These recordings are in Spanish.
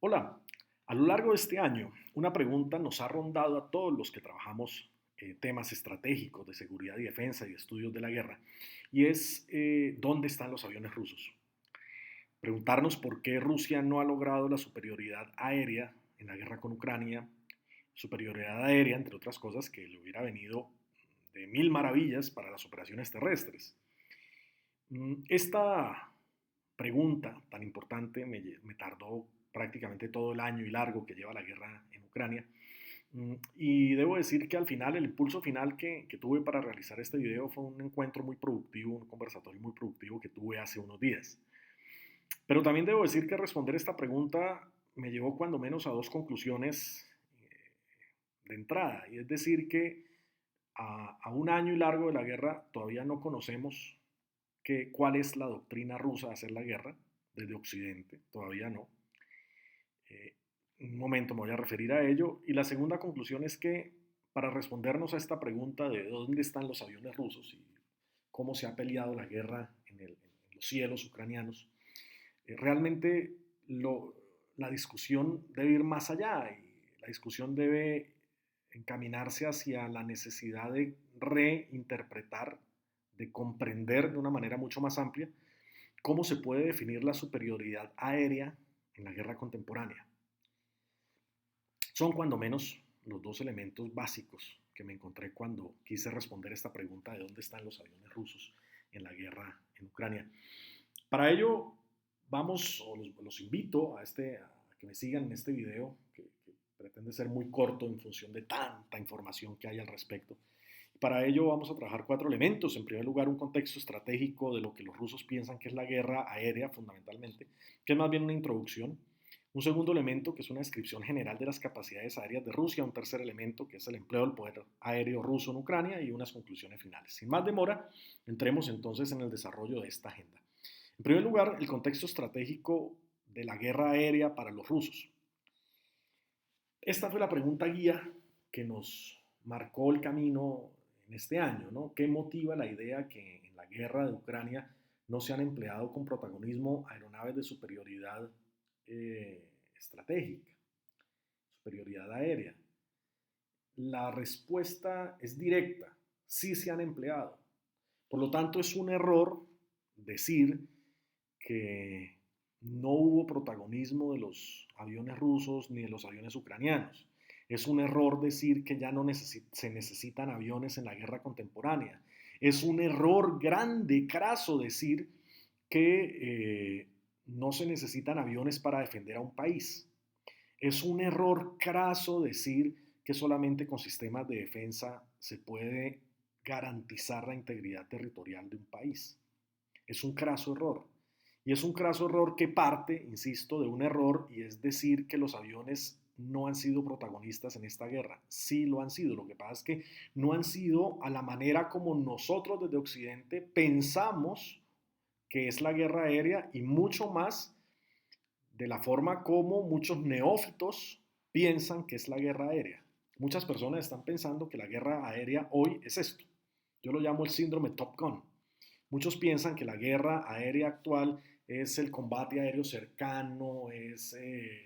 Hola, a lo largo de este año, una pregunta nos ha rondado a todos los que trabajamos temas estratégicos de seguridad y defensa y estudios de la guerra, y es ¿dónde están los aviones rusos? Preguntarnos por qué Rusia no ha logrado la superioridad aérea en la guerra con Ucrania, superioridad aérea, entre otras cosas, que le hubiera venido de mil maravillas para las operaciones terrestres. Esta pregunta tan importante me tardó prácticamente todo el año y largo que lleva la guerra en Ucrania. Y debo decir que al final, el impulso final que tuve para realizar este video fue un encuentro muy productivo, un conversatorio muy productivo que tuve hace unos días. Pero también debo decir que responder esta pregunta me llevó cuando menos a dos conclusiones de entrada. Y es decir que a un año y largo de la guerra todavía no conocemos cuál es la doctrina rusa de hacer la guerra desde Occidente, todavía no. Eh, un momento me voy a referir a ello. Y la segunda conclusión es que para respondernos a esta pregunta de dónde están los aviones rusos y cómo se ha peleado la guerra en los cielos ucranianos, realmente la discusión debe ir más allá y la discusión debe encaminarse hacia la necesidad de reinterpretar, de comprender de una manera mucho más amplia cómo se puede definir la superioridad aérea en la guerra contemporánea. Son cuando menos los dos elementos básicos que me encontré cuando quise responder esta pregunta de dónde están los aviones rusos en la guerra en Ucrania. Para ello, vamos, o los invito a que me sigan en este video, que pretende ser muy corto en función de tanta información que hay al respecto. Para ello vamos a trabajar cuatro elementos. En primer lugar, un contexto estratégico de lo que los rusos piensan que es la guerra aérea, fundamentalmente, que es más bien una introducción. Un segundo elemento, que es una descripción general de las capacidades aéreas de Rusia. Un tercer elemento, que es el empleo del poder aéreo ruso en Ucrania. Y unas conclusiones finales. Sin más demora, entremos entonces en el desarrollo de esta agenda. En primer lugar, el contexto estratégico de la guerra aérea para los rusos. Esta fue la pregunta guía que nos marcó el camino en este año, ¿no? ¿Qué motiva la idea que en la guerra de Ucrania no se han empleado con protagonismo aeronaves de superioridad estratégica, superioridad aérea? La respuesta es directa, sí se han empleado. Por lo tanto, es un error decir que no hubo protagonismo de los aviones rusos ni de los aviones ucranianos. Es un error decir que ya no se necesitan aviones en la guerra contemporánea. Es un error grande, craso, decir que no se necesitan aviones para defender a un país. Es un error craso decir que solamente con sistemas de defensa se puede garantizar la integridad territorial de un país. Es un craso error. Y es un craso error que parte, insisto, de un error y es decir que los aviones no han sido protagonistas en esta guerra. Sí lo han sido. Lo que pasa es que no han sido a la manera como nosotros desde Occidente pensamos que es la guerra aérea y mucho más de la forma como muchos neófitos piensan que es la guerra aérea. Muchas personas están pensando que la guerra aérea hoy es esto. Yo lo llamo el síndrome Top Gun. Muchos piensan que la guerra aérea actual es el combate aéreo cercano, es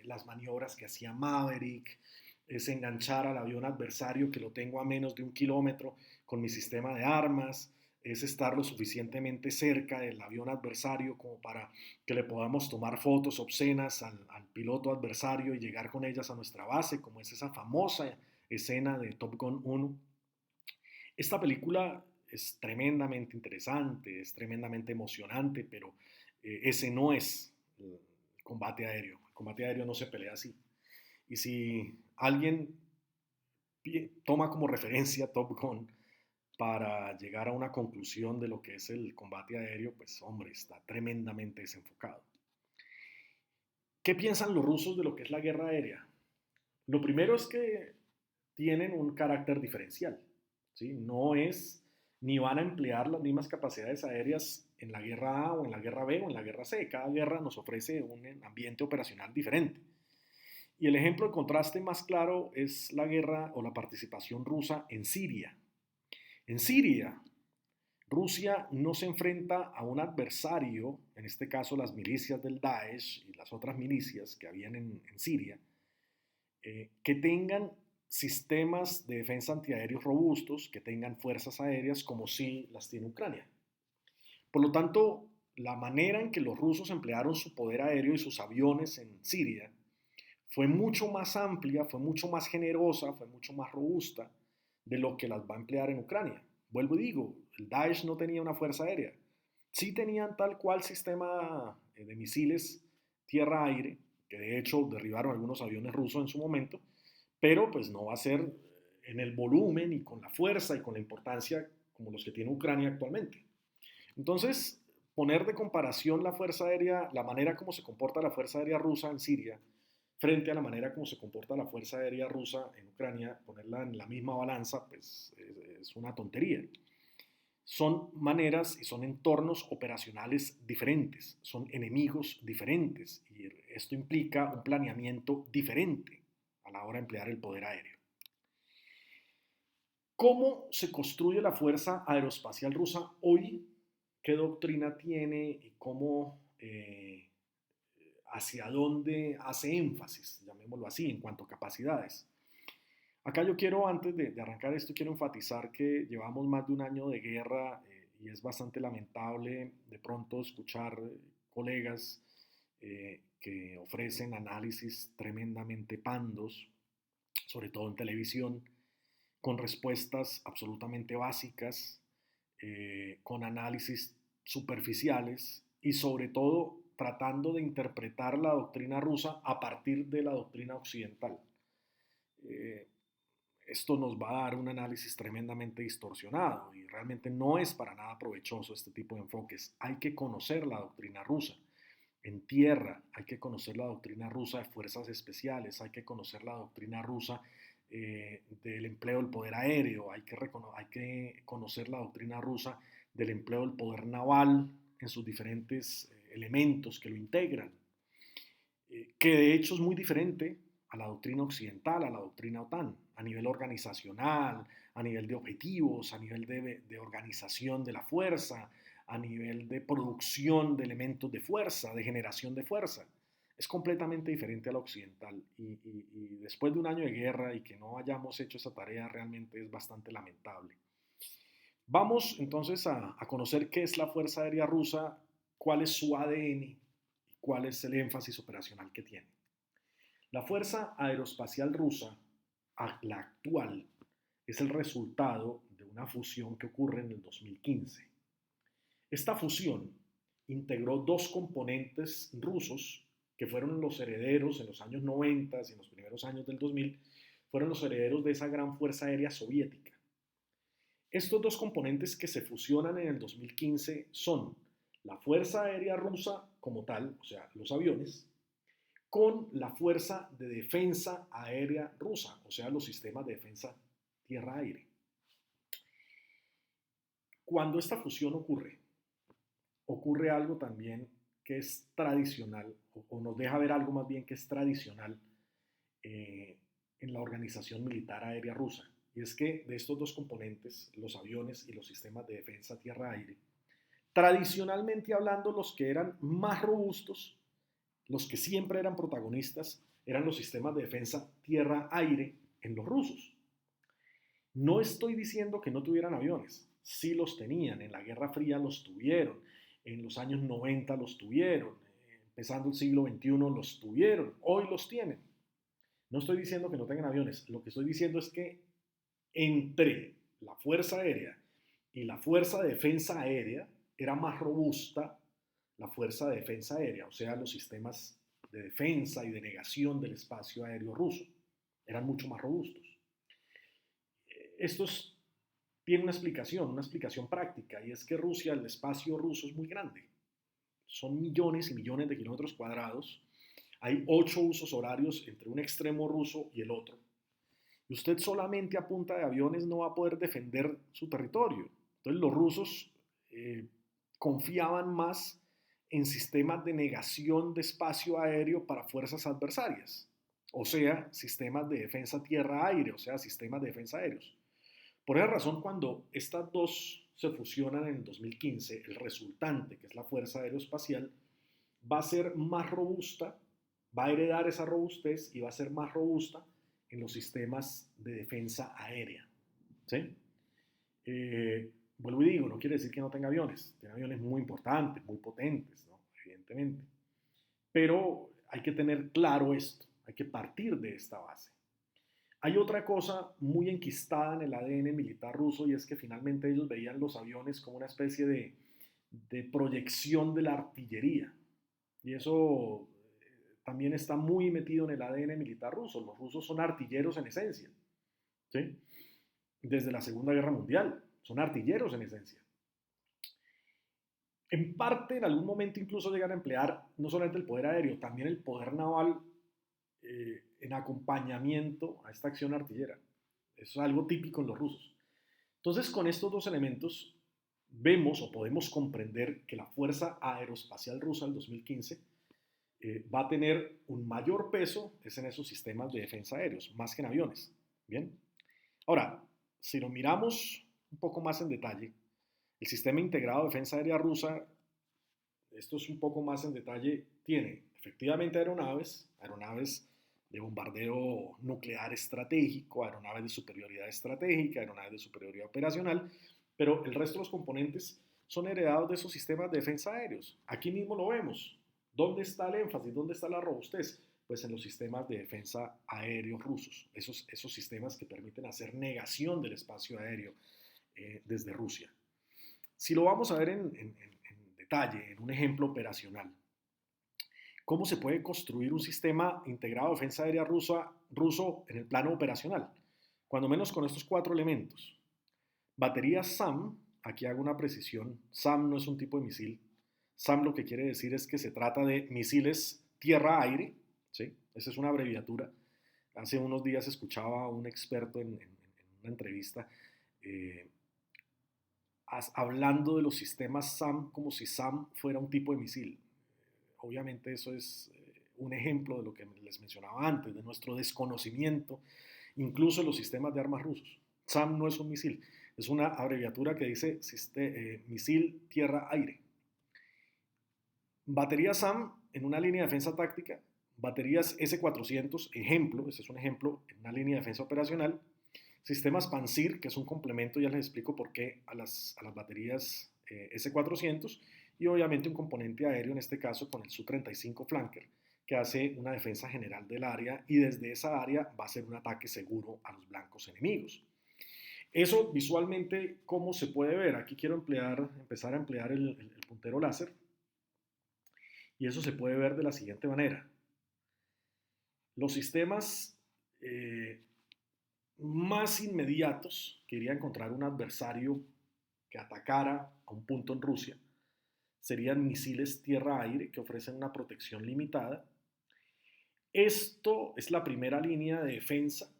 las maniobras que hacía Maverick, es enganchar al avión adversario que lo tengo a menos de 1 kilómetro con mi sistema de armas, es estar lo suficientemente cerca del avión adversario como para que le podamos tomar fotos obscenas al piloto adversario y llegar con ellas a nuestra base, como es esa famosa escena de Top Gun 1. Esta película es tremendamente interesante, es tremendamente emocionante, pero ese no es el combate aéreo. El combate aéreo no se pelea así. Y si alguien toma como referencia Top Gun para llegar a una conclusión de lo que es el combate aéreo, pues hombre, está tremendamente desenfocado. ¿Qué piensan los rusos de lo que es la guerra aérea? Lo primero es que tienen un carácter diferencial, ¿sí? No es ni van a emplear las mismas capacidades aéreas en la guerra A o en la guerra B o en la guerra C. Cada guerra nos ofrece un ambiente operacional diferente. Y el ejemplo de contraste más claro es la guerra o la participación rusa en Siria. En Siria, Rusia no se enfrenta a un adversario, en este caso las milicias del Daesh y las otras milicias que habían en Siria, que tengan sistemas de defensa antiaéreos robustos, que tengan fuerzas aéreas como sí las tiene Ucrania. Por lo tanto, la manera en que los rusos emplearon su poder aéreo y sus aviones en Siria fue mucho más amplia, fue mucho más generosa, fue mucho más robusta de lo que las va a emplear en Ucrania. Vuelvo y digo, el Daesh no tenía una fuerza aérea. Sí tenían tal cual sistema de misiles tierra-aire, que de hecho derribaron algunos aviones rusos en su momento, pero pues no va a ser en el volumen y con la fuerza y con la importancia como los que tiene Ucrania actualmente. Entonces, poner de comparación la fuerza aérea, la manera como se comporta la fuerza aérea rusa en Siria frente a la manera como se comporta la fuerza aérea rusa en Ucrania, ponerla en la misma balanza, pues es una tontería. Son maneras y son entornos operacionales diferentes, son enemigos diferentes y esto implica un planeamiento diferente a la hora de emplear el poder aéreo. ¿Cómo se construye la Fuerza Aeroespacial Rusa hoy? ¿Qué doctrina tiene y cómo, hacia dónde hace énfasis, llamémoslo así, en cuanto a capacidades? Acá yo quiero, antes de arrancar esto, quiero enfatizar que llevamos más de un año de guerra y es bastante lamentable de pronto escuchar colegas que ofrecen análisis tremendamente pandos, sobre todo en televisión, con respuestas absolutamente básicas, con análisis superficiales y sobre todo tratando de interpretar la doctrina rusa a partir de la doctrina occidental. Eh, Esto nos va a dar un análisis tremendamente distorsionado y realmente no es para nada provechoso este tipo de enfoques. Hay que conocer la doctrina rusa en tierra, hay que conocer la doctrina rusa de fuerzas especiales, hay que conocer la doctrina rusa del empleo del poder aéreo, hay que conocer la doctrina rusa del empleo del poder naval en sus diferentes elementos que lo integran, que de hecho es muy diferente a la doctrina occidental, a la doctrina OTAN, a nivel organizacional, a nivel de objetivos, a nivel de organización de la fuerza, a nivel de producción de elementos de fuerza, de generación de fuerza. Es completamente diferente a la occidental y después de un año de guerra y que no hayamos hecho esa tarea realmente es bastante lamentable. Vamos entonces a conocer qué es la Fuerza Aérea Rusa, cuál es su ADN y cuál es el énfasis operacional que tiene. La Fuerza Aeroespacial Rusa, la actual, es el resultado de una fusión que ocurre en el 2015. Esta fusión integró dos componentes rusos que fueron los herederos en los años 90 y en los primeros años del 2000, fueron los herederos de esa gran fuerza aérea soviética. Estos dos componentes que se fusionan en el 2015 son la Fuerza Aérea Rusa como tal, o sea, los aviones, con la Fuerza de Defensa Aérea Rusa, o sea, los sistemas de defensa tierra-aire. Cuando esta fusión ocurre algo también que es tradicional, o nos deja ver algo más bien que es tradicional en la organización militar aérea rusa. Y es que de estos dos componentes, los aviones y los sistemas de defensa tierra-aire, tradicionalmente hablando, los que eran más robustos, los que siempre eran protagonistas, eran los sistemas de defensa tierra-aire en los rusos. No estoy diciendo que no tuvieran aviones, sí los tenían, en la Guerra Fría los tuvieron, en los años 90 los tuvieron, empezando el siglo XXI los tuvieron, hoy los tienen. No estoy diciendo que no tengan aviones, lo que estoy diciendo es que entre la Fuerza Aérea y la Fuerza de Defensa Aérea era más robusta la Fuerza de Defensa Aérea, o sea, los sistemas de defensa y de negación del espacio aéreo ruso, eran mucho más robustos. Esto tiene una explicación práctica, y es que Rusia, el espacio ruso es muy grande. Son millones y millones de kilómetros cuadrados. Hay 8 usos horarios entre un extremo ruso y el otro. Y usted solamente a punta de aviones no va a poder defender su territorio. Entonces los rusos confiaban más en sistemas de negación de espacio aéreo para fuerzas adversarias, o sea, sistemas de defensa tierra-aire, o sea, sistemas de defensa aéreos. Por esa razón, cuando estas dos se fusionan en el 2015, el resultante, que es la Fuerza Aeroespacial, va a ser más robusta, va a heredar esa robustez y va a ser más robusta en los sistemas de defensa aérea. ¿Sí? Vuelvo y digo, no quiere decir que no tenga aviones, tiene aviones muy importantes, muy potentes, ¿no? Evidentemente. Pero hay que tener claro esto, hay que partir de esta base. Hay otra cosa muy enquistada en el ADN militar ruso y es que finalmente ellos veían los aviones como una especie de proyección de la artillería. Y eso también está muy metido en el ADN militar ruso. Los rusos son artilleros en esencia, ¿sí? Desde la Segunda Guerra Mundial, son artilleros en esencia. En parte, en algún momento incluso llegan a emplear no solamente el poder aéreo, también el poder naval en acompañamiento a esta acción artillera. Eso es algo típico en los rusos. Entonces, con estos dos elementos, vemos o podemos comprender que la Fuerza Aeroespacial Rusa del 2015 va a tener un mayor peso es en esos sistemas de defensa aéreos, más que en aviones. Bien. Ahora, si lo miramos un poco más en detalle, el sistema integrado de defensa aérea rusa, esto es un poco más en detalle, tiene efectivamente aeronaves de bombardeo nuclear estratégico, aeronaves de superioridad estratégica, aeronaves de superioridad operacional, pero el resto de los componentes son heredados de esos sistemas de defensa aéreos. Aquí mismo lo vemos. ¿Dónde está el énfasis? ¿Dónde está la robustez? Pues en los sistemas de defensa aéreos rusos, esos sistemas que permiten hacer negación del espacio aéreo desde Rusia. Si lo vamos a ver en detalle, en un ejemplo operacional, ¿cómo se puede construir un sistema integrado de defensa aérea ruso en el plano operacional? Cuando menos con estos cuatro elementos. Batería SAM, aquí hago una precisión, SAM no es un tipo de misil. SAM lo que quiere decir es que se trata de misiles tierra-aire, ¿sí? Esa es una abreviatura. Hace unos días escuchaba a un experto en una entrevista eh, hablando de los sistemas SAM como si SAM fuera un tipo de misil. Obviamente eso es un ejemplo de lo que les mencionaba antes, de nuestro desconocimiento, incluso en los sistemas de armas rusos. SAM no es un misil, es una abreviatura que dice misil tierra-aire. Baterías SAM en una línea de defensa táctica, baterías S-400, ejemplo, este es un ejemplo en una línea de defensa operacional, sistemas Panzir, que es un complemento, ya les explico por qué a las baterías S-400, y obviamente un componente aéreo, en este caso con el Su-35 Flanker, que hace una defensa general del área y desde esa área va a ser un ataque seguro a los blancos enemigos. Eso visualmente, ¿cómo se puede ver? Aquí quiero empezar a emplear el puntero láser y eso se puede ver de la siguiente manera. Los sistemas más inmediatos que iría a encontrar un adversario que atacara a un punto en Rusia serían misiles tierra-aire que ofrecen una protección limitada. Esto es la primera línea de defensa.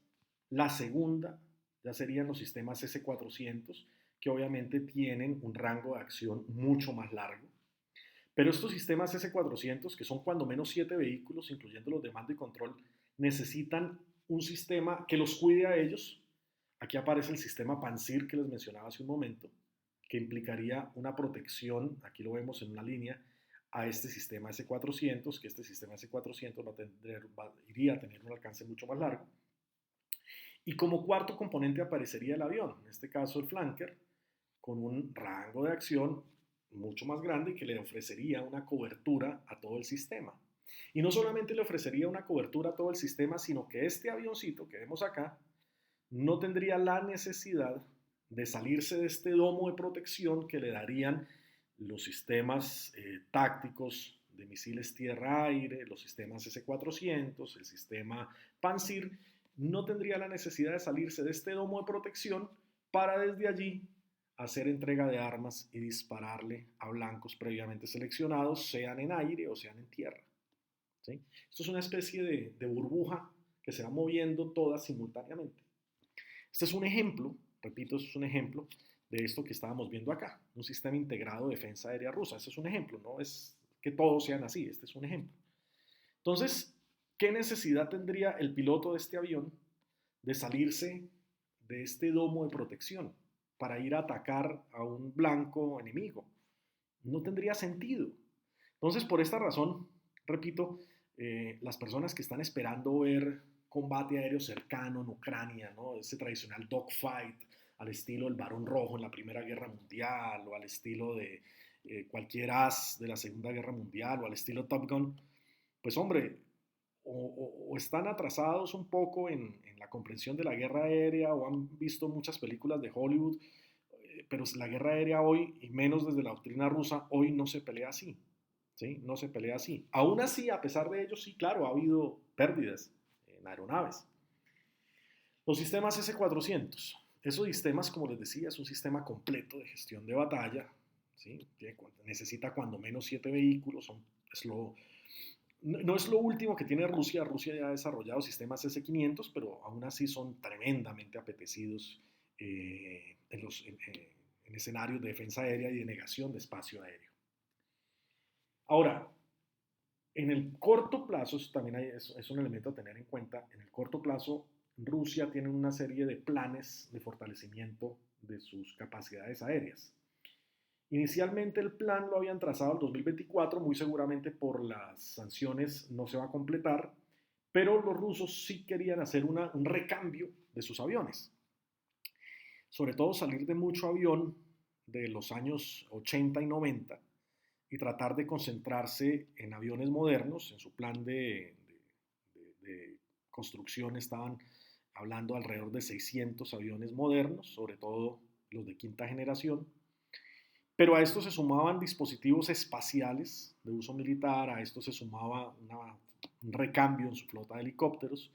La segunda ya serían los sistemas S-400 que obviamente tienen un rango de acción mucho más largo. Pero estos sistemas S-400, que son cuando menos 7 vehículos, incluyendo los de mando y control, necesitan un sistema que los cuide a ellos. Aquí aparece el sistema Panzir que les mencionaba hace un momento, que implicaría una protección, aquí lo vemos en una línea, a este sistema S-400, que este sistema S-400 iría a tener un alcance mucho más largo. Y como cuarto componente aparecería el avión, en este caso el flanker, con un rango de acción mucho más grande y que le ofrecería una cobertura a todo el sistema. Y no solamente le ofrecería una cobertura a todo el sistema, sino que este avioncito que vemos acá no tendría la necesidad de salirse de este domo de protección que le darían los sistemas tácticos de misiles tierra-aire, los sistemas S-400, el sistema Panzir, no tendría la necesidad de salirse de este domo de protección para desde allí hacer entrega de armas y dispararle a blancos previamente seleccionados, sean en aire o sean en tierra. ¿Sí? Esto es una especie de burbuja que se va moviendo todas simultáneamente. Este es un ejemplo, repito, este es un ejemplo de esto que estábamos viendo acá, un sistema integrado de defensa aérea rusa. Este es un ejemplo, no es que todos sean así, este es un ejemplo. Entonces, ¿qué necesidad tendría el piloto de este avión de salirse de este domo de protección? para ir a atacar a un blanco enemigo. No tendría sentido. Entonces, por esta razón, repito, las personas que están esperando ver combate aéreo cercano en Ucrania, ¿no? Ese tradicional dogfight al estilo del Barón Rojo en la Primera Guerra Mundial o al estilo de cualquier as de la Segunda Guerra Mundial o al estilo Top Gun, pues hombre, o están atrasados un poco en la comprensión de la guerra aérea o han visto muchas películas de Hollywood, pero la guerra aérea hoy, y menos desde la doctrina rusa, hoy no se pelea así. ¿Sí? No se pelea así. Aún así, a pesar de ello, sí, claro, ha habido pérdidas en aeronaves. Los sistemas S-400. Esos sistemas, como les decía, es un sistema completo de gestión de batalla. ¿Sí? Necesita cuando menos 7 vehículos. No es lo último que tiene Rusia. Rusia ya ha desarrollado sistemas S-500, pero aún así son tremendamente apetecidos en escenarios de defensa aérea y de negación de espacio aéreo. Ahora, en el corto plazo, eso también es un elemento a tener en cuenta, en el corto plazo Rusia tiene una serie de planes de fortalecimiento de sus capacidades aéreas. Inicialmente el plan lo habían trazado al 2024, muy seguramente por las sanciones no se va a completar, pero los rusos sí querían hacer un recambio de sus aviones. Sobre todo salir de mucho avión de los años 80 y 90 y tratar de concentrarse en aviones modernos. En su plan de construcción estaban hablando alrededor de 600 aviones modernos, sobre todo los de quinta generación. Pero a esto se sumaban dispositivos espaciales de uso militar, a esto se sumaba un recambio en su flota de helicópteros,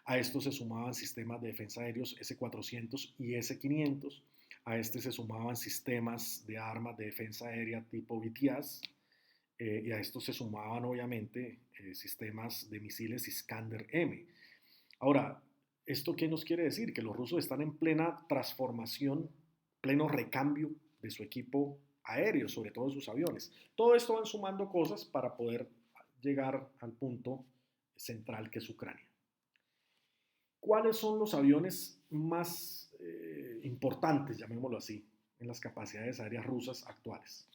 a esto se sumaban sistemas de defensa aéreos S-400 y S-500, a este se sumaban sistemas de armas de defensa aérea tipo BTS, y a esto se sumaban obviamente sistemas de misiles Iskander-M. Ahora, ¿esto qué nos quiere decir? Que los rusos están en plena transformación, pleno recambio de su equipo aéreo, sobre todo de sus aviones. Todo esto van sumando cosas para poder llegar al punto central que es Ucrania. ¿Cuáles son los aviones más importantes, llamémoslo así, en las capacidades aéreas rusas actuales?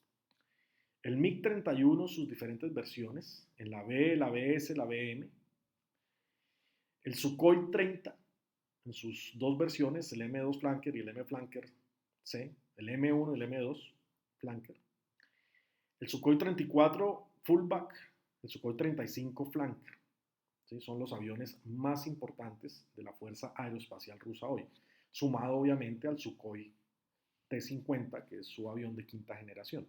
El MiG-31, sus diferentes versiones, en la B, la BS, la BM. El Sukhoi 30, en sus dos versiones, el M2 Flanker y el M Flanker C, el M1 y el M2 Flanker. El Sukhoi 34 Fullback, el Sukhoi 35 Flanker. ¿Sí? Son los aviones más importantes de la Fuerza Aeroespacial Rusa hoy, sumado obviamente al Sukhoi T-50, que es su avión de quinta generación.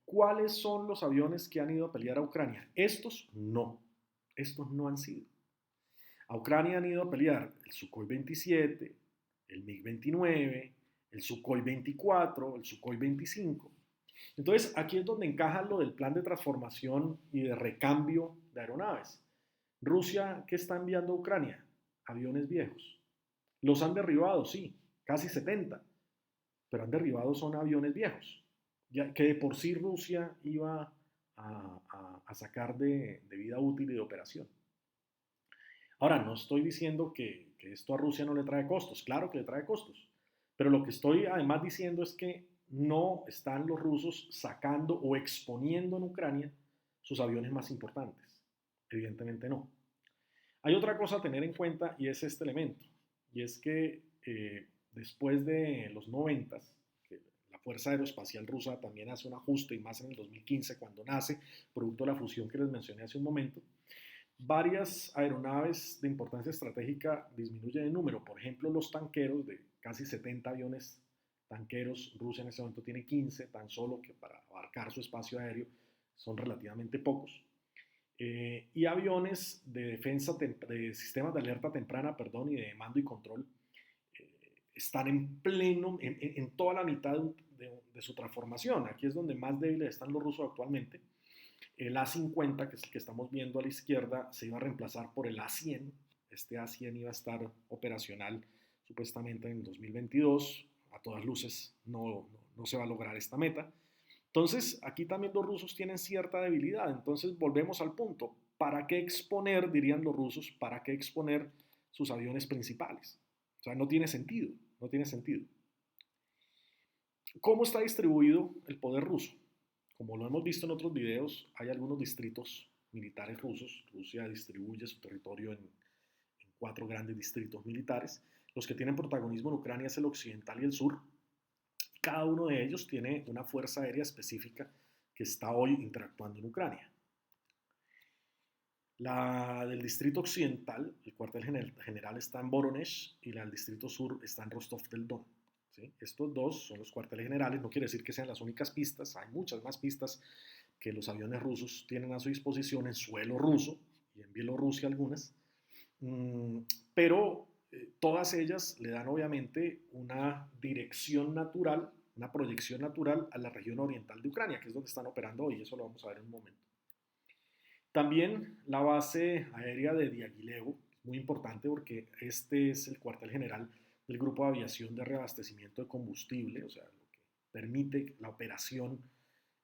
¿Cuáles son los aviones que han ido a pelear a Ucrania? Estos no han sido. A Ucrania han ido a pelear el Sukhoi 27, el MiG-29, el Sukhoi 24, el Sukhoi 25. Entonces, aquí es donde encaja lo del plan de transformación y de recambio de aeronaves. Rusia, ¿qué está enviando a Ucrania? Aviones viejos. Los han derribado, sí, casi 70, pero han derribado son aviones viejos, ya que de por sí Rusia iba a sacar de vida útil y de operación. Ahora, no estoy diciendo que esto a Rusia no le trae costos, claro que le trae costos, pero lo que estoy además diciendo es que no están los rusos sacando o exponiendo en Ucrania sus aviones más importantes. Evidentemente no. Hay otra cosa a tener en cuenta y es este elemento, y es que después de los 90, que la Fuerza Aeroespacial Rusa también hace un ajuste, y más en el 2015 cuando nace, producto de la fusión que les mencioné hace un momento, varias aeronaves de importancia estratégica disminuyen en número. Por ejemplo, los tanqueros, de casi 70 aviones tanqueros, Rusia en este momento tiene 15, tan solo que para abarcar su espacio aéreo son relativamente pocos. Y aviones de defensa, de sistemas de alerta temprana, perdón, y de mando y control, están en pleno, en toda la mitad de su transformación. Aquí es donde más débiles están los rusos actualmente. El A-50, que es el que estamos viendo a la izquierda, se iba a reemplazar por el A-100. Este A-100 iba a estar operacional supuestamente en 2022. A todas luces no se va a lograr esta meta. Entonces, aquí también los rusos tienen cierta debilidad. Entonces, volvemos al punto. ¿Para qué exponer, dirían los rusos, para qué exponer sus aviones principales? O sea, no tiene sentido, no tiene sentido. ¿Cómo está distribuido el poder ruso? Como lo hemos visto en otros videos, hay algunos distritos militares rusos. Rusia distribuye su territorio en 4 grandes distritos militares. Los que tienen protagonismo en Ucrania es el occidental y el sur. Cada uno de ellos tiene una fuerza aérea específica que está hoy interactuando en Ucrania. La del distrito occidental, el cuartel general está en Voronezh y la del distrito sur está en Rostov del Don. ¿Sí? Estos dos son los cuarteles generales, no quiere decir que sean las únicas pistas, hay muchas más pistas que los aviones rusos tienen a su disposición en suelo ruso y en Bielorrusia algunas, pero todas ellas le dan obviamente una dirección natural, una proyección natural a la región oriental de Ucrania, que es donde están operando hoy, eso lo vamos a ver en un momento. También la base aérea de Diaghilevo, muy importante porque este es el cuartel general del Grupo de Aviación de Reabastecimiento de Combustible, o sea, lo que permite la operación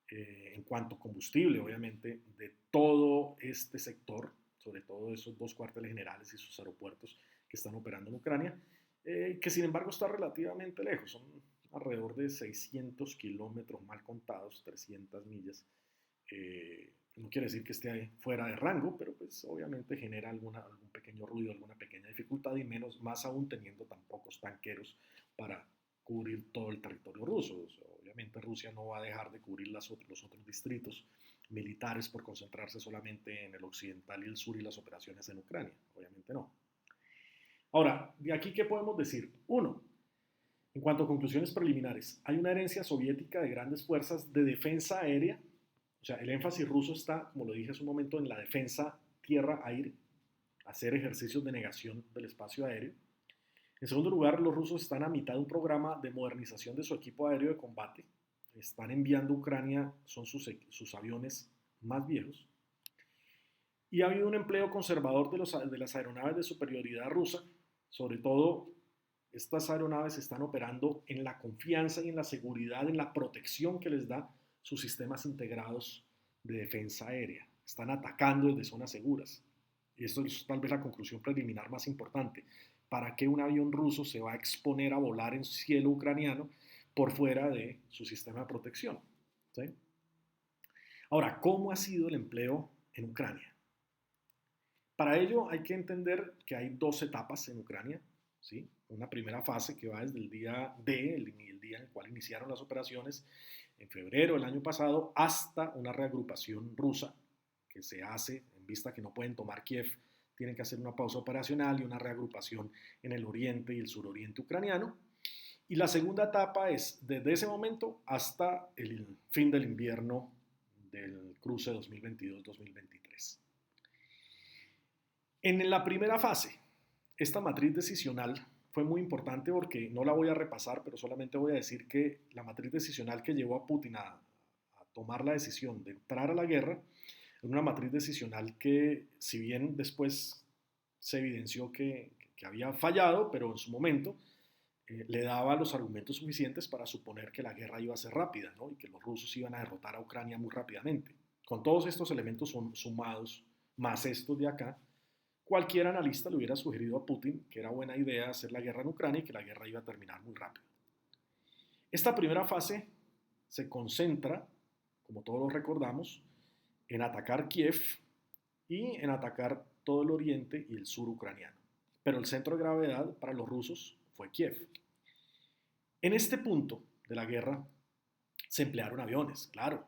en cuanto a combustible, obviamente, de todo este sector, sobre todo esos 2 cuarteles generales y sus aeropuertos que están operando en Ucrania, que sin embargo está relativamente lejos, son alrededor de 600 kilómetros mal contados, 300 millas. No quiere decir que esté fuera de rango, pero pues obviamente genera algún pequeño ruido, alguna pequeña dificultad y menos, más aún teniendo tan pocos tanqueros para cubrir todo el territorio ruso. O sea, obviamente Rusia no va a dejar de cubrir los otros distritos militares por concentrarse solamente en el occidental y el sur y las operaciones en Ucrania. Obviamente no. Ahora, de aquí, ¿qué podemos decir? Uno, en cuanto a conclusiones preliminares, hay una herencia soviética de grandes fuerzas de defensa aérea. O sea, el énfasis ruso está, como lo dije hace un momento, en la defensa tierra-aire, hacer ejercicios de negación del espacio aéreo. En segundo lugar, los rusos están a mitad de un programa de modernización de su equipo aéreo de combate. Están enviando a Ucrania, son sus aviones más viejos. Y ha habido un empleo conservador de las aeronaves de superioridad rusa, sobre todo estas aeronaves están operando en la confianza y en la seguridad, en la protección que les da sus sistemas integrados de defensa aérea. Están atacando desde zonas seguras. Y esto es tal vez la conclusión preliminar más importante. ¿Para qué un avión ruso se va a exponer a volar en cielo ucraniano por fuera de su sistema de protección? ¿Sí? Ahora, ¿cómo ha sido el empleo en Ucrania? Para ello hay que entender que hay 2 etapas en Ucrania. ¿Sí? Una primera fase que va desde el día D, el día en el cual iniciaron las operaciones, en febrero del año pasado, hasta una reagrupación rusa que se hace en vista que no pueden tomar Kiev, tienen que hacer una pausa operacional y una reagrupación en el oriente y el suroriente ucraniano. Y la segunda etapa es desde ese momento hasta el fin del invierno del cruce 2022-2023. En la primera fase, esta matriz decisional fue muy importante porque no la voy a repasar, pero solamente voy a decir que la matriz decisional que llevó a Putin a tomar la decisión de entrar a la guerra era una matriz decisional que, si bien después se evidenció que había fallado, pero en su momento le daba los argumentos suficientes para suponer que la guerra iba a ser rápida, ¿no? Y que los rusos iban a derrotar a Ucrania muy rápidamente. Con todos estos elementos sumados, más estos de acá, cualquier analista le hubiera sugerido a Putin que era buena idea hacer la guerra en Ucrania y que la guerra iba a terminar muy rápido. Esta primera fase se concentra, como todos lo recordamos, en atacar Kiev y en atacar todo el oriente y el sur ucraniano. Pero el centro de gravedad para los rusos fue Kiev. En este punto de la guerra se emplearon aviones, claro.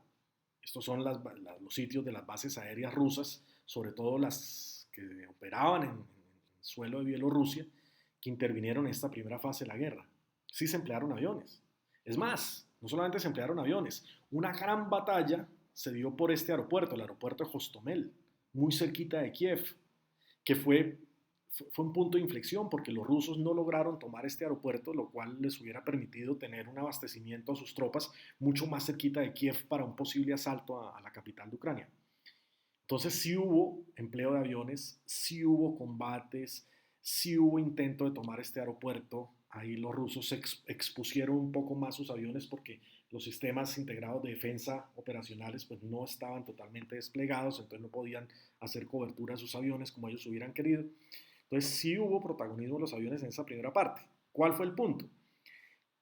Estos son los sitios de las bases aéreas rusas, sobre todo las que operaban en suelo de Bielorrusia, que intervinieron en esta primera fase de la guerra. Sí se emplearon aviones. Es más, no solamente se emplearon aviones, una gran batalla se dio por este aeropuerto, el aeropuerto de Hostomel, muy cerquita de Kiev, que fue un punto de inflexión porque los rusos no lograron tomar este aeropuerto, lo cual les hubiera permitido tener un abastecimiento a sus tropas mucho más cerquita de Kiev para un posible asalto a la capital de Ucrania. Entonces sí hubo empleo de aviones, sí hubo combates, sí hubo intento de tomar este aeropuerto. Ahí los rusos expusieron un poco más sus aviones porque los sistemas integrados de defensa operacionales pues no estaban totalmente desplegados, entonces no podían hacer cobertura a sus aviones como ellos hubieran querido. Entonces sí hubo protagonismo de los aviones en esa primera parte. ¿Cuál fue el punto?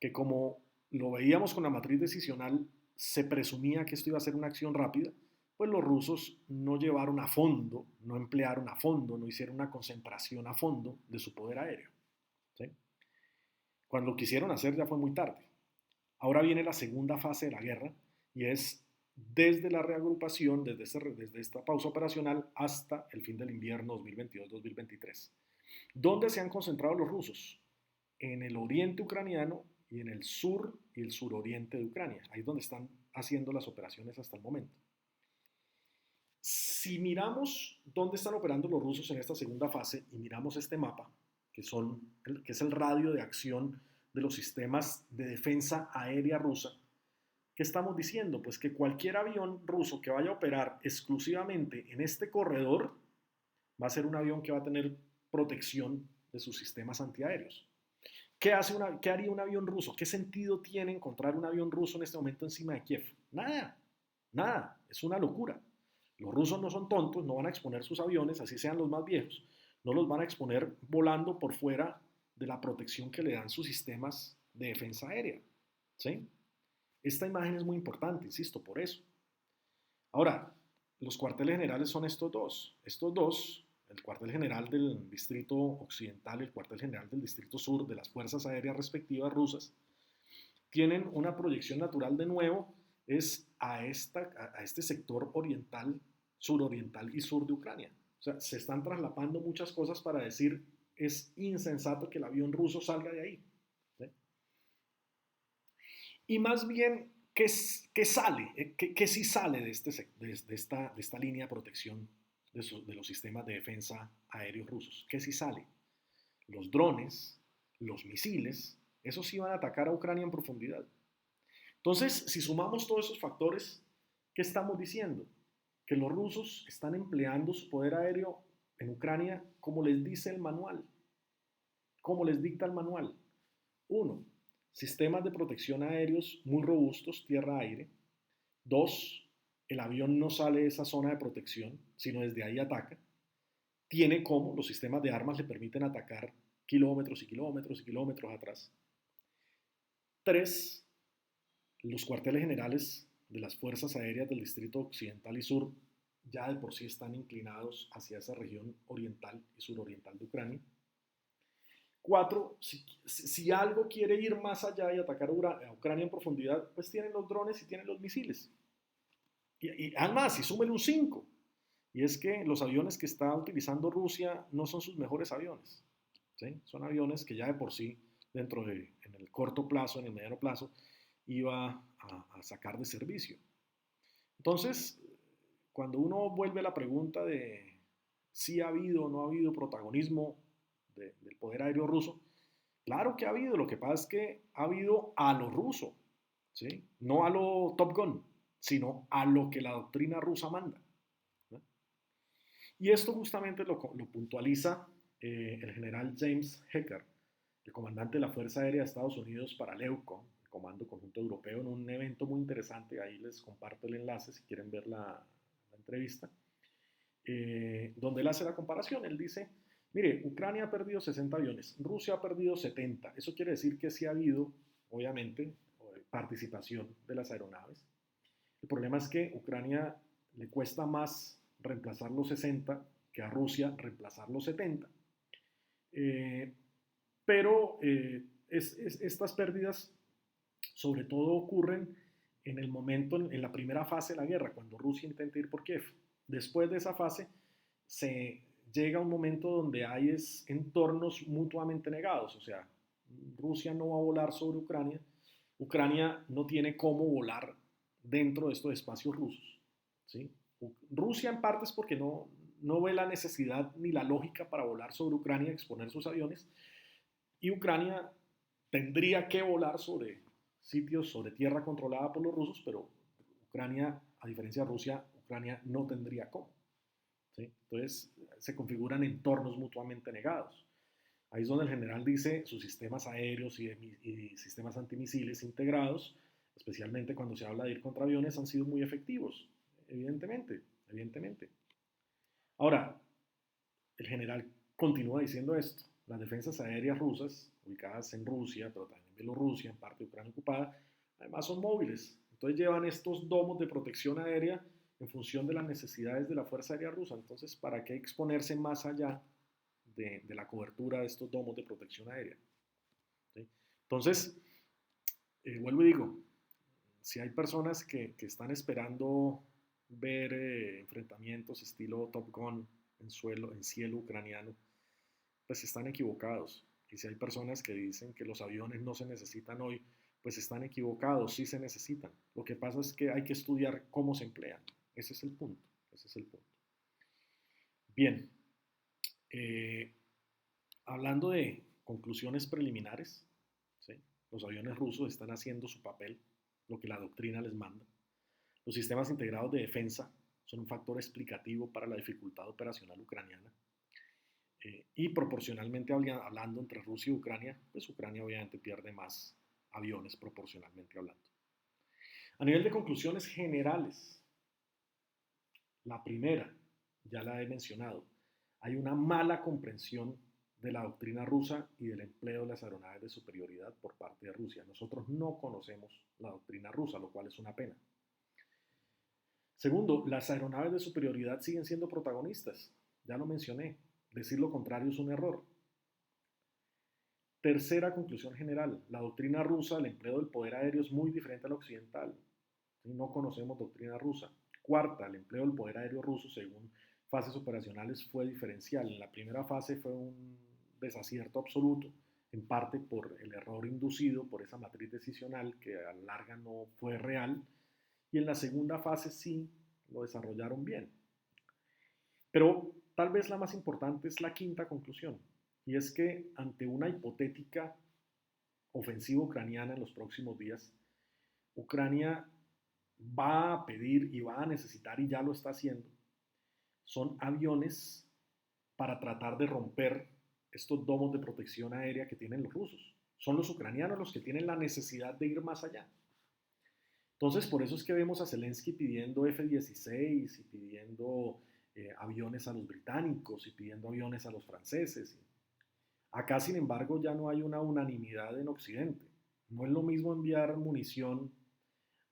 Que como lo veíamos con la matriz decisional, se presumía que esto iba a ser una acción rápida, pues los rusos no llevaron a fondo, no emplearon a fondo, no hicieron una concentración a fondo de su poder aéreo. ¿Sí? Cuando lo quisieron hacer ya fue muy tarde. Ahora viene la segunda fase de la guerra y es desde la reagrupación, desde esta pausa operacional hasta el fin del invierno 2022-2023. ¿Dónde se han concentrado los rusos? En el oriente ucraniano y en el sur y el suroriente de Ucrania. Ahí es donde están haciendo las operaciones hasta el momento. Si miramos dónde están operando los rusos en esta segunda fase y miramos este mapa, que es el radio de acción de los sistemas de defensa aérea rusa, ¿qué estamos diciendo? Pues que cualquier avión ruso que vaya a operar exclusivamente en este corredor va a ser un avión que va a tener protección de sus sistemas antiaéreos. ¿Qué haría un avión ruso? ¿Qué sentido tiene encontrar un avión ruso en este momento encima de Kiev? Nada, nada, es una locura. Los rusos no son tontos, no van a exponer sus aviones, así sean los más viejos, no los van a exponer volando por fuera de la protección que le dan sus sistemas de defensa aérea. ¿Sí? Esta imagen es muy importante, insisto, por eso. Ahora, los cuarteles generales son estos dos. Estos dos, el cuartel general del distrito occidental y el cuartel general del distrito sur de las fuerzas aéreas respectivas rusas, tienen una proyección natural de nuevo, es a este sector oriental, suroriental y sur de Ucrania. O sea, se están traslapando muchas cosas para decir, es insensato que el avión ruso salga de ahí. ¿Sí? Y más bien, ¿qué sale? ¿Qué sí sale de esta línea de protección de los sistemas de defensa aéreos rusos? ¿Qué sí sale? Los drones, los misiles, esos sí van a atacar a Ucrania en profundidad. Entonces, si sumamos todos esos factores, ¿qué estamos diciendo? Que los rusos están empleando su poder aéreo en Ucrania como les dice el manual, como les dicta el manual. Uno, sistemas de protección aéreos muy robustos, tierra-aire. Dos, el avión no sale de esa zona de protección, sino desde ahí ataca. Tiene como, los sistemas de armas le permiten atacar kilómetros y kilómetros y kilómetros atrás. Tres, los cuarteles generales de las fuerzas aéreas del distrito occidental y sur ya de por sí están inclinados hacia esa región oriental y suroriental de Ucrania. Cuatro, si algo quiere ir más allá y atacar a Ucrania en profundidad, pues tienen los drones y tienen los misiles. Y además, y súmele un 5. Y es que los aviones que está utilizando Rusia no son sus mejores aviones. ¿Sí? Son aviones que ya de por sí, en el corto plazo, en el mediano plazo, iba a sacar de servicio. Entonces, cuando uno vuelve a la pregunta de si ha habido o no ha habido protagonismo del poder aéreo ruso, claro que ha habido, lo que pasa es que ha habido a lo ruso, ¿sí? No a lo Top Gun, sino a lo que la doctrina rusa manda. ¿No? Y esto justamente lo puntualiza el general James Hecker, el comandante de la Fuerza Aérea de Estados Unidos para el EUCOM, el Comando Conjunto Europeo, en un evento muy interesante. Ahí les comparto el enlace si quieren ver la entrevista, donde él hace la comparación. Él dice, mire, Ucrania ha perdido 60 aviones, Rusia ha perdido 70. Eso quiere decir que sí ha habido, obviamente, participación de las aeronaves. El problema es que a Ucrania le cuesta más reemplazar los 60 que a Rusia reemplazar los 70. Pero estas pérdidas sobre todo ocurren en el momento, en la primera fase de la guerra, cuando Rusia intenta ir por Kiev. Después de esa fase se llega a un momento donde hay entornos mutuamente negados, o sea, Rusia no va a volar sobre Ucrania, Ucrania no tiene cómo volar dentro de estos espacios rusos. ¿Sí? Rusia en parte es porque no ve la necesidad ni la lógica para volar sobre Ucrania, exponer sus aviones, y Ucrania tendría que volar sobre sitios, sobre tierra controlada por los rusos, pero Ucrania, a diferencia de Rusia, Ucrania no tendría cómo. ¿Sí? Entonces se configuran entornos mutuamente negados. Ahí es donde el general dice sus sistemas aéreos y sistemas antimisiles integrados, especialmente cuando se habla de ir contra aviones, han sido muy efectivos, evidentemente, evidentemente. Ahora, el general continúa diciendo esto. las defensas aéreas rusas, ubicadas en Rusia, pero también en Bielorrusia, en parte de Ucrania ocupada, además son móviles. Entonces llevan estos domos de protección aérea en función de las necesidades de la Fuerza Aérea Rusa. Entonces, ¿para qué exponerse más allá de la cobertura de estos domos de protección aérea? ¿Sí? Entonces, vuelvo y digo, si hay personas que están esperando ver enfrentamientos estilo Top Gun en cielo ucraniano, pues están equivocados. Y si hay personas que dicen que los aviones no se necesitan hoy, pues están equivocados, sí se necesitan. Lo que pasa es que hay que estudiar cómo se emplean. Ese es el punto. Ese es el punto. Bien, eh, hablando de conclusiones preliminares, ¿sí? Los aviones rusos están haciendo su papel, lo que la doctrina les manda. Los sistemas integrados de defensa son un factor explicativo para la dificultad operacional ucraniana. Y proporcionalmente hablando entre Rusia y Ucrania, pues Ucrania obviamente pierde más aviones proporcionalmente hablando. A nivel de conclusiones generales, la primera, ya la he mencionado, hay una mala comprensión de la doctrina rusa y del empleo de las aeronaves de superioridad por parte de Rusia. Nosotros no conocemos la doctrina rusa, lo cual es una pena. Segundo, las aeronaves de superioridad siguen siendo protagonistas. Ya lo mencioné. Decir lo contrario es un error. Tercera conclusión general. La doctrina rusa, el empleo del poder aéreo es muy diferente a la occidental. No conocemos doctrina rusa. Cuarta, el empleo del poder aéreo ruso según fases operacionales fue diferencial. En la primera fase fue un desacierto absoluto, en parte por el error inducido por esa matriz decisional que a la larga no fue real. Y en la segunda fase sí lo desarrollaron bien. Pero tal vez la más importante es la quinta conclusión, y es que ante una hipotética ofensiva ucraniana en los próximos días, Ucrania va a pedir y va a necesitar, y ya lo está haciendo, son aviones para tratar de romper estos domos de protección aérea que tienen los rusos. Son los ucranianos los que tienen la necesidad de ir más allá. Entonces, por eso es que vemos a Zelensky pidiendo F-16 y pidiendo aviones a los británicos y pidiendo aviones a los franceses. Acá, sin embargo, ya no hay una unanimidad en Occidente. No es lo mismo enviar munición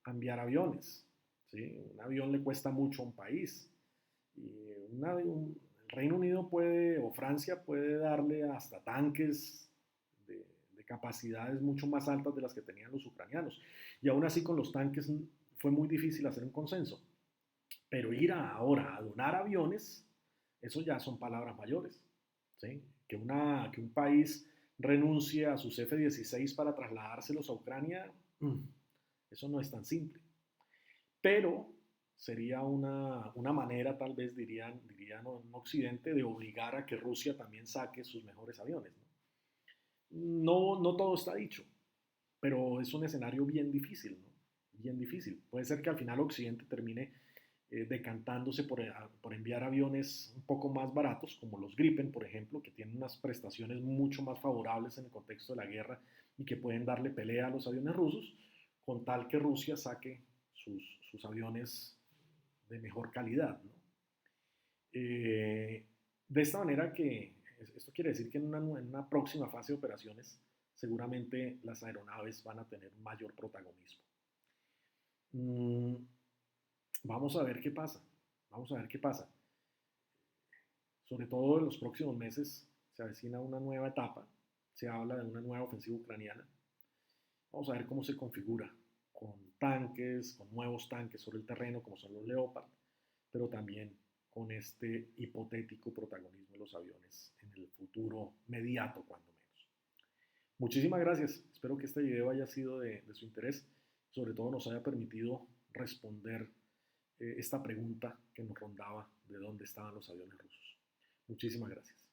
a enviar aviones. ¿Sí? Un avión le cuesta mucho a un país. Y el Reino Unido puede, o Francia puede darle hasta tanques de capacidades mucho más altas de las que tenían los ucranianos. Y aún así con los tanques fue muy difícil hacer un consenso. Pero ir ahora a donar aviones, eso ya son palabras mayores. ¿Sí? Que un país renuncie a sus F-16 para trasladárselos a Ucrania, eso no es tan simple. Pero sería una manera, tal vez dirían en Occidente, de obligar a que Rusia también saque sus mejores aviones. No, no todo está dicho, pero es un escenario bien difícil, ¿no? Bien difícil. Puede ser que al final Occidente termine decantándose por enviar aviones un poco más baratos, como los Gripen, por ejemplo, que tienen unas prestaciones mucho más favorables en el contexto de la guerra y que pueden darle pelea a los aviones rusos, con tal que Rusia saque sus aviones de mejor calidad, ¿no? De esta manera que esto quiere decir que en una próxima fase de operaciones seguramente las aeronaves van a tener mayor protagonismo. Mm, Vamos a ver qué pasa. Vamos a ver qué pasa. Sobre todo en los próximos meses se avecina una nueva etapa. Se habla de una nueva ofensiva ucraniana. Vamos a ver cómo se configura con tanques, con nuevos tanques sobre el terreno como son los Leopard, pero también con este hipotético protagonismo de los aviones en el futuro mediato, cuando menos. Muchísimas gracias. Espero que este video haya sido de su interés, sobre todo nos haya permitido responder esta pregunta que nos rondaba de dónde estaban los aviones rusos. Muchísimas gracias.